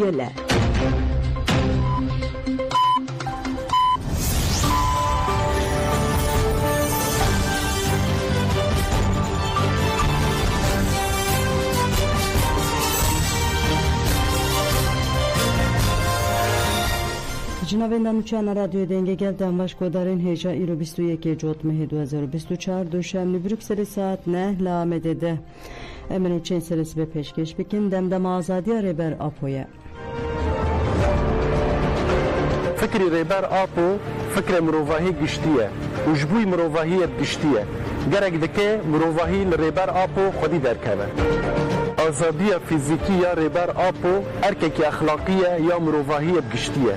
Göle. جنابندان چند رادیو دنگه گلدن باش کدارین هیجا ایرو 21 جوت مه 2024 دوشنبه بروکسل ساعت 9 لامده ده امنو چند سرس به پیشکش بکن دم آزادی ریبر آپویه فکری ریبر آپو فکر مروواهی گشتیه و جبوی مروواهی گشتیه گرگ دکه مروواهی ریبر آپو خودی درکوه آزادی فیزیکی یا ریبر آپو ارکک اخلاقیه یا مروواهی گشتیه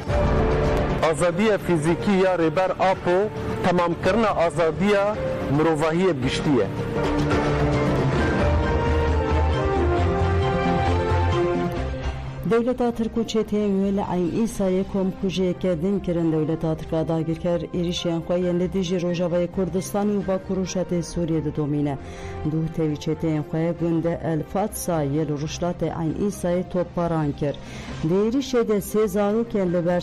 آزادی فیزیکی یا ریبر آپو تمام کرنا آزادی مروواهی گشتیه دولت ترکو چته ویل عین ایسای کم کوجه کردن کرن دولت ترک داگیر کر ایریشین خوین لدیجی روجاوی کردستان و با کروشات سوریه دومینه دو تیوی چته خوی گنده الفات سایل رشلات عین ایسای توپاران کر دیریشه ده سه زاروکن لبر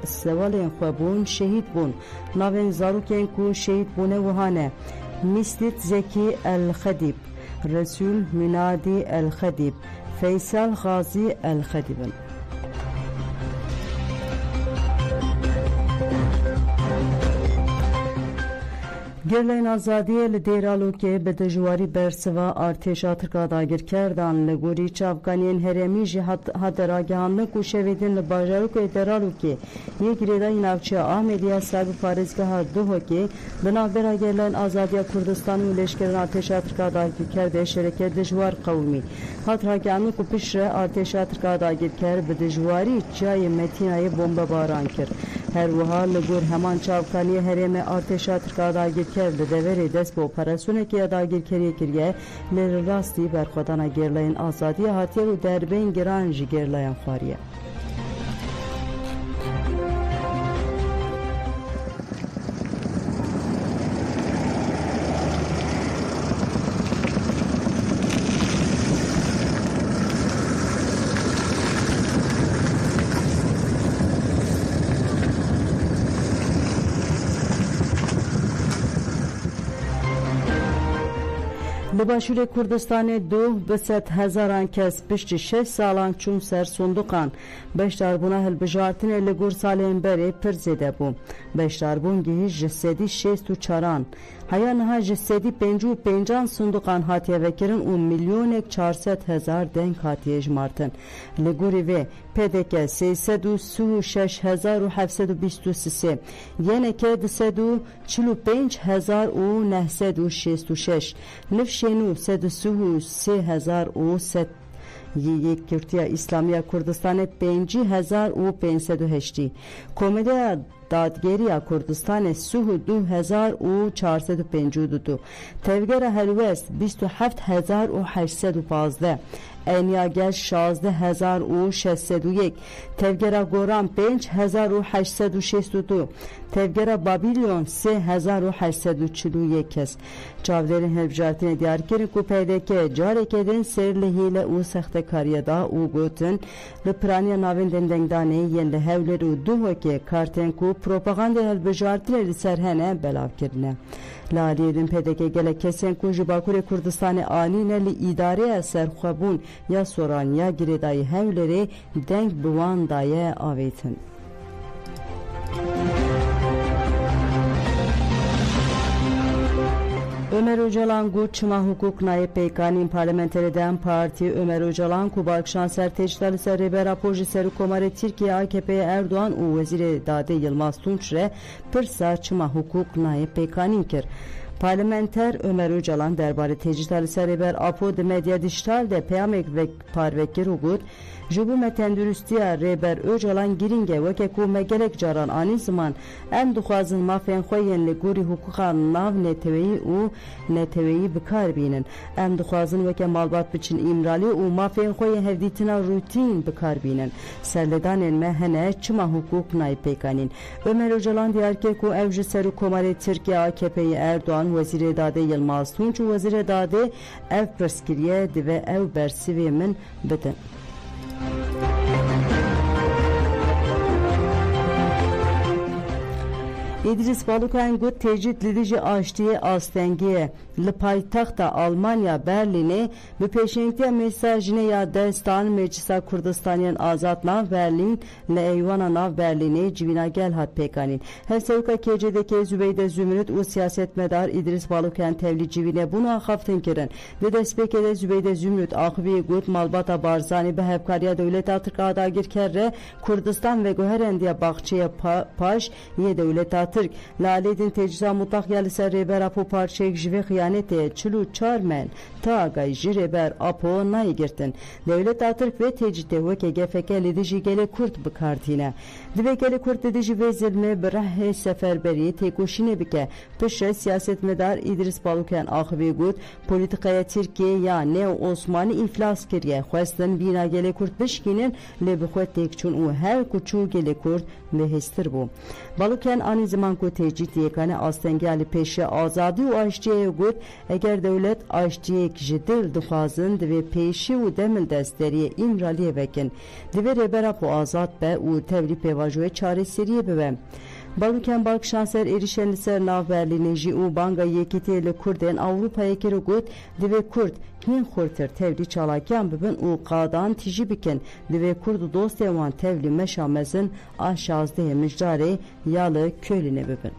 سوالین خوبون شهید بون ناوین زاروکن کو شهید بونه وهانه میستیت زکی الخدیب رسول منادی الخدیب فیصل غازی الخدیبن گرلین آزادی لدیرالو که به دجواری برسوا ارتشا ترکا داگیر کردن لگوری چافگانین هرمی جهت هدراگهان کوشویدن لباجارو که درالو که یک ریدای نوچه آمدیا سرب پارزگاه دو که بنابرا گرلین آزادی کردستان و لشکران ارتشا ترکا داگیر کرده شرکت دجوار قومی هدراگهان کو پیش ارتشا ترکا داگیر کرد به دجواری جای متینای بمب باران کرد هر وها لگور همان چافگانی هرم ارتشا ترکا داگیر کرد دوری دست با پرسونه که داگیر کریه لراستی برخودان گرلین آزادی هاتیه و در بین گرانج گرلین خواریه لباشور کردستان دو بسد هزاران کس پشت 6 سالان چون سر صندوقان بشتاربونا هلبجارتن لگور سالین بری پر زیده بو بشتاربون گیه جسدی 64 هیا نها جسدی 55 صندوقان هاتیه وکرن و 1,400,000 دنگ هاتیه جمارتن لگوری و پدک 336,723 یعنی که 245,966 نفشینو 333,000 یک کورتیا اسلامی کردستان 5,508 کمیته دادگیری کردستان 32,452 تفگر هلوست 27,815 اینیاگل 16,601 تفگر گوران 5,862 تفگر بابیلیون 3,841 کس چاودرین هلبجارتین دیار کرن کو پیده که جاره کدن سر لحیل او سخت کاریدا او گوتن لپرانی ناوین دندنگدانه ین لحول رو دو که کارتن کو پروپاگاند هلبجارتین لسرهنه بلاو کرنه لالیدن پیده که گله کسین کو جباکور کردستان آنینه لی اداره سرخوابون یا سوران یا گریدای هولری دنگ بوان دایه آویتن Ömer Öcalan Guçma hukuk nayı peykanin parlamenteriden parti Ömer Öcalan Kubalkşan serteçtali serreber apoji seri komare Türkiye AKP'ye Erdoğan u veziri Dade Yılmaz Tunçre pırsa çıma hukuk nayı peykanin kir. Parlamenter Ömer Öcalan derbari tecitali serreber apo de medya dijital de peyamek ve parvekir ugur Jubu metendürüstiya reber Öcalan giringe veke ku megelek caran ani zaman em duxwazin mafên xwe yên li gorî hukuka nav neteweyî û neteweyî bikar bînin em dixwazin weke malbat biçin îmralî û mafên xwe yên hevdîtina rûtîn bikar bînin serledanên me hene çima hukuk nayê pêkanîn Ömer Öcalan diyar ke ku ew ji serû komarê Tirkiye AKP'yê Erdoğan Wezîrê Dade Yılmaz Tunç û Wezîrê Dade ev pirsgiriye dibe ew bersivê min bidin İdris Balukan gut tecrit lidici açtığı Astengiye li paytaxta Almanya Berlin'e bi peşinkte mesajine ya destan Meclisa Kurdistaniyen azat nav Berlin le eyvana nav Berlin'e civina gel hat pekanin. Hevsevka KC'deki Zübeyde Zümrüt u siyasetmedar İdris Balukan tevli civine bunu haftın kirin. Ve despekede Zübeyde Zümrüt akbi gut malbata barzani be hevkariya devlet Türkiye'de girkerre Kurdistan ve Göherendiye Bahçeye paş ye devlet Türk Laledin tecrüza mutlak yalisa reber apo parçayık jive hıyanete çulu çarmen ta agay jireber apo nay girtin. Devlet Türk ve tecrüte veke gefeke lidici gele kurt bıkartine. Dive gele kurt lidici vezilme bırahhe seferberi tekoşine bike. Pişre siyasetmedar İdris Balukan akıbi gut politikaya Türkiye ya ne Osmanlı iflas kiriye. Khwestin bina gele kurt bişkinin lebixwet tekçun u her kuçu gele kurt mehestir bu. Balukan ani zaman ku tecrit yekane Astengali peşe azadi u aşçıya gut eğer devlet aşçıya jidil duxazın ve peşi u demil desteriye imraliye vekin. Dive rebera bu azat be u tevli pevajoye çare seriye bebe. Balukan balk şanser erişen ser nav Berlin'e ji u banga yekitiyle Kurden Avrupa'ya kere gut dive Kurd hin xurtir tevli çalakyan bibin u qadan tiji bikin dive Kurdu dost evan tevli meşamezin aşağızda müjdare yalı köylüne bibin.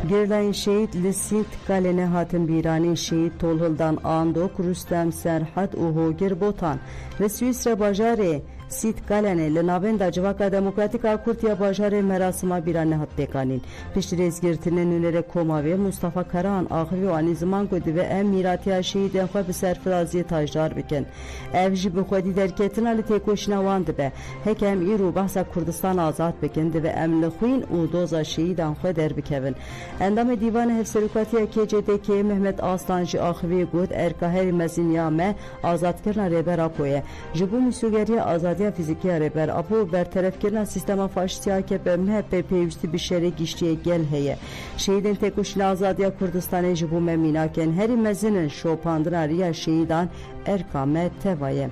Girlayın şehit Lisint Galene Hatın Birani şehit Tolhuldan Andok Rüstem Serhat Uhu Girbotan ve Süisre Bajare Sit Galene le navenda Civaka Demokratika Kurtiya Bajare merasima birane hat pekanin. Piştirez girtinin ünere Koma ve Mustafa Karahan ahvi o anizman kodi ve em miratiya şehit enxwe bi serfiraziye tajlar bikin. Evji bi xwedî derketin ali tekoşina wandı be. Hekem îro bahsa Kurdistan azad bikin ve em li xwîn û doza şehidan xwe derbikevin. Endamê dîvanê hevserokatiya KCDK Mehmet Aslan ji axivî got erkaherî meziniya me azadkirina rêber Apoye. Ji bo misûgeriya azadiya fizikiya rêber Apo berterefkirina sistema faşîstî AKP MHP pêwîstî bi şerê giştiye gel heye. Şehidên tekoşîna azadiya Kurdistanê ji bo me mînaken herî mezinin şopandina riya şehidan erkame tevaye.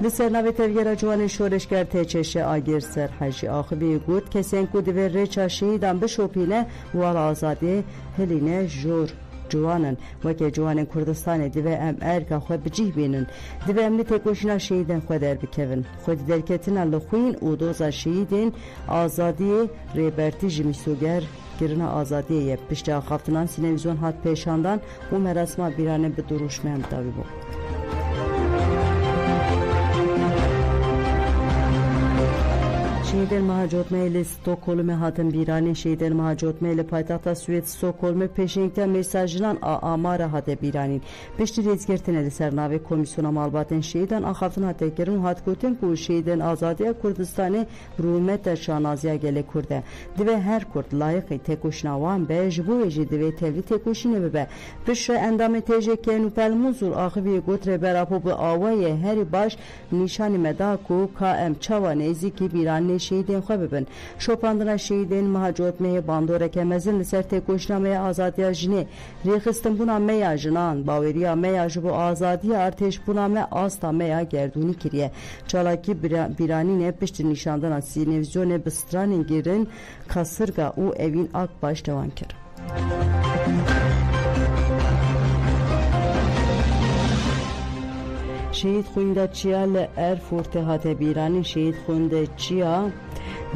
Li ser navê tevgera ciwanên şoreşger tê çeşe agir ser hejî axivî got kesên ku divê rêça şehidan bişopîne wala azadiyê hilîne jor ciwanin weke ciwanên Kurdistanê divê em erka xwe bicih bînin divê em li tekoşîna şehîdên xwe derbikevin xwedî derketina li xwîn û doza şehîdên azadiyê rêbertî ji mîsoger girina azadiyê ye piştî axaftinan sînevîzyon hat pêşandan û merasima bîranê bi duruşmeyan bidawî bû. Şehidên Mahacotmeyli Stockholm'e hatın birane şehidên Mahacotmeyli paytaxta Sued Stockholm'e peşinkte mesajlan amara hate biranin. Peşti rezgertine li ser navê komisyona malbatên şehidan axaftin hatekirin û hat gotin ku şehidên azadiya Kurdistanê rûmeta şanaziya gelê Kurde. Divê her Kurd layıqî tekoşîna wan be ji bo wê jî divê tevlî tekoşînê bibe. Piştre endamê têjekên û pelmûzûr axivî got rêber Apo bi awayê herî baş nîşanî me da ku ka em çawa nêzîkî bîranê şehidên xwe bibin. Şopandina şehidên Mahacotmeyê bandoreke mezin li ser tekoşîna me ya azadiya jinê rêxistinbûna me ya jinan baweriya me ya ji bo azadiya artêşbûna me asta me ya gerdûnî kiriye. Çalakî bîranînê piştî nîşandana sînevîzyonê bi stranên girin kasırga û evîn Akbaş dewan kir. Şehit xwîndaçiya li Erfurtê hate bîranîn şehit xwîndaçiya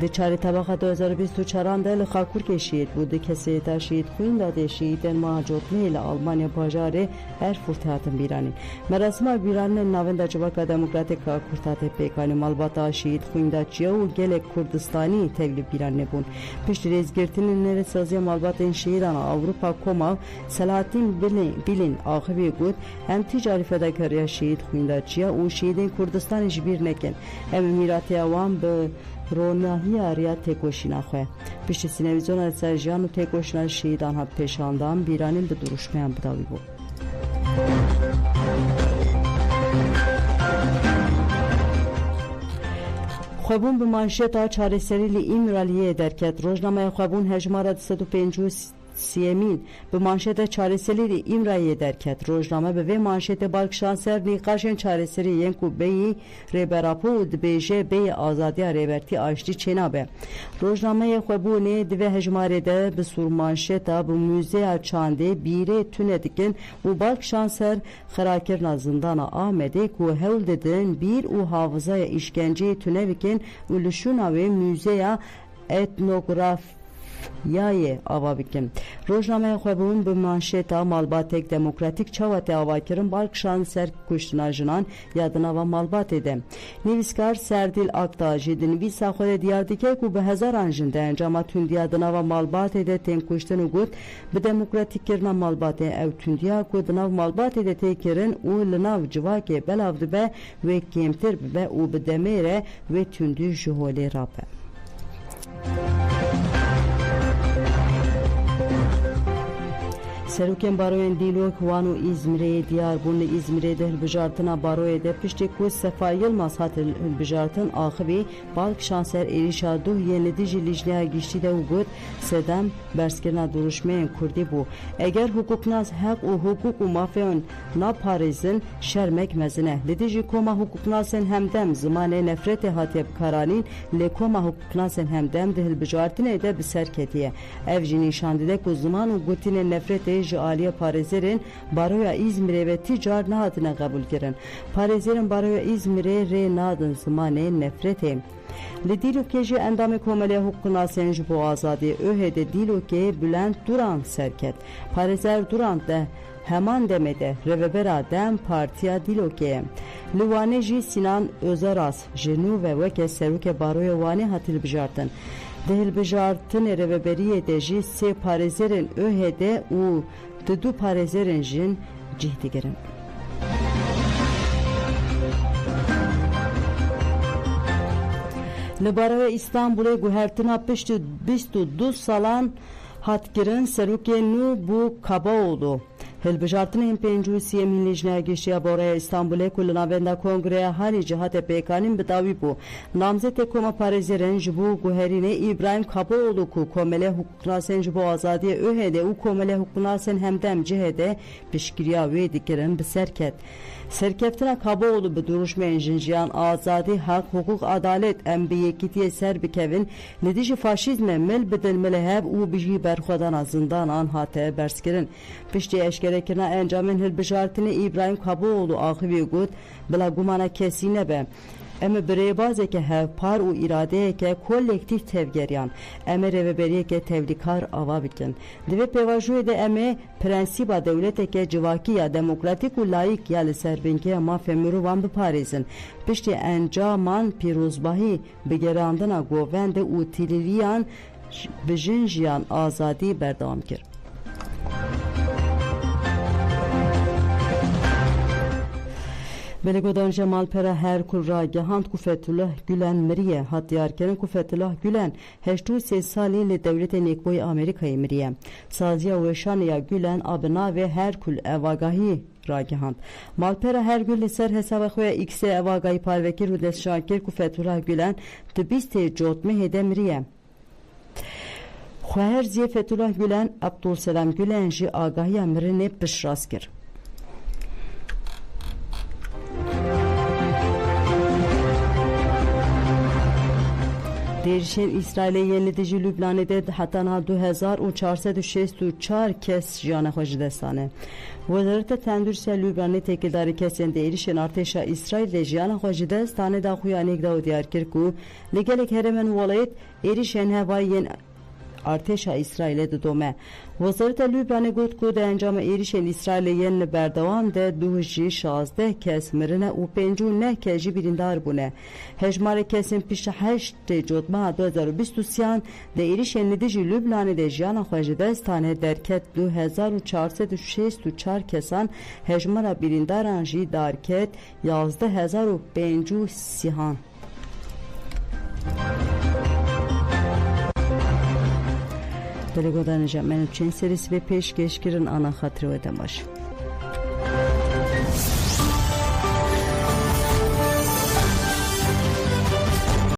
di çarê tebaxa 2024 de li Xakurkê şehîd bû di kesê ta şehîd xwîndadê şehîdên Mahacotmeyê li Almanya bajarê Erfurtê hatin bîranîn. Merasima bîranînên navenda Civaka Demokratîk a Kurd hate pêkanîn malbata şehîd xwîndaçiya û gelek Kurdistanî tevlî bîranî bûn. Piştî rêzgirtinên nêrîsaziya malbatên şehîdan Avrupa Koma Selahattin Bilin axivî got em ticari fedakariya şehîd xwîndaçiya û şehîdên Kurdistanê ji bîr nekin. Em mîratiya wan bi ronahiya riya tekoşîna xwe. Piştî sînevîzyona ser jiyan û tekoşîna şehîdan hat pêşandan bîranîn bi duruşmeyan bidawî bû. Xwebûn bi manşeta çareserî li İmraliyê derket. Rojnameya xwebûn hejmara 250 سیمین به manşete çareseli İmraye derket rojname به manşete balkşanser niqaşen çareseli yenku beyi reberapo dbeje beyi azadiya reberti aşti çenabe rojnameye xwebune dve hejmarede bi sur manşeta bu müzeya çande bire tünedikin u balkşanser xerakirna zindana Ahmed'e ku hewl dedin bir u hafızaya işkence tünevikin uluşuna ve müzeya etnograf یای آوا بکن روزنامه خوابون به manşeta malbatek demokratik çavate avakirin balkşan ser kuştuna jinan yadına ve malbat edem. Niviskar Serdil Aktaji dinvisa xore diyardike ku be hezaran jinde encama tündi yadına ve malbat ede ten kuştunu gut be demokratik kirna malbat ev tündiya ku dınav malbat ede tekirin u linav civake belavdu be ve kemtir be u be demere ve tündü juhole rape. سروکن باروین دیلوک وانو İzmir'e Diyarbunlu İzmir'de hilbijartına baroye de pişti ku sefayil masat hilbijartın axibi balk şanser erişa duh yenidi lijnaya gişti de ugut sedem berskirna duruşmeyen kurdi bu. Eğer hukuknaz hak u hukuk u mafyon na parizin şermek mezine. Lidiji koma hukuknasen hemdem zimane nefrete hatip karanin le koma hukuknasen hemdem de hilbijartın ede biserketiye. Evci nişandide ku zaman u gutine nefrete Aliye Parizer'in baroya İzmir'e ve ticar nahatına kabul girin. Parizer'in baroya İzmir'e re nadın zımane nefrete. Li dilokeji endamı komele hukukuna senj bu azadi öhede diloke Bülent Duran serket. Parizer Duran de hemen demede revebera dem partiya diloke. Livaneji Sinan Özeras jenu ve veke seruke baroya vani hatil bijartın. Dehil bijartın reveberiye deji se Parizer'in öhede u du Parizer'in jin cihdi girin. Libara İstanbul'e guhertina pişti 22 salan hatkirin serukenu bu kaba oldu. Hilbijartın empencu siyemin lijnaya geçiya boraya İstanbul'e kuluna venda kongreye hali cihate pekanin bidavi bu. Namzete koma Parizer'in jibu guherine İbrahim Kaboğlu ku komele hukukuna sen jibu azadiye öhede u komele hukukuna sen hemdem cihede pişkiriya ve dikirin biserket. Serkeftina Kaboğlu bir duruşmeyen jinjiyan azadi hak hukuk adalet embiyekitiye ser bikevin nedişi faşizme mel bedelmele heb u biji berxodan azından an hate berskirin. Pişti eşkerekina encamen hilbijartini İbrahim Kaboğlu ahibi gud bila gumana kesine be. Eme bireybaze ke hev par u iradeye ke kolektif tevgeryan. Eme reveberiye ke tevlikar ava bikin. Dive pevajuye de eme prensiba devlete ke civaki ya demokratik u layık ya li serbinke ama femiru van bi Parizin. Pişti encaman piruzbahi bigerandına govende u tililiyan bijinjiyan azadi berdam kir. Belegodan Cemal Pera Herkul Ragehand ku Fethullah Gülen Miriye Hattiyarkerin ku Fethullah Gülen heştu se saliyle devletin ekboy Amerika'yı Miriye Saziya ve Şaniya Gülen abına ve Herkul evagahi Ragehand Malpera Hergül ser hesaba xoya ikse evagahi parvekir u desşakir ku Fethullah Gülen tibiste jotme hede Miriye Xoher ziye Fethullah Gülen Abdülselam Gülen ji agahiya mirine pişraskir Derişen İsrail'e yeniledici Lübnan'da hatana 2464 kes jana xojidestane. Wezarete Tendürse Lübnan'ı tekildarı kesen derişen arteşa İsrail'de jana xojidestane da xuyanek da diyar kirku legelek heremen valayet erişen havayen arteşa İsrail'e de dome. Wezarete Lübnan'ı got ku de encama erişen İsrail'e yenli berdavam de duhji 16 kes mirine u pencu ne keji birindar bune. Hejmare kesin pişte 8 jotma 2023 de erişen lidici Lübnan'ı de jana xojidestane derket 2464 kesan hejmara birindaran ji darket 11500 sihan. Belegodan Cemal serisi ve peşkeşkirin ana hatırı ödem başı.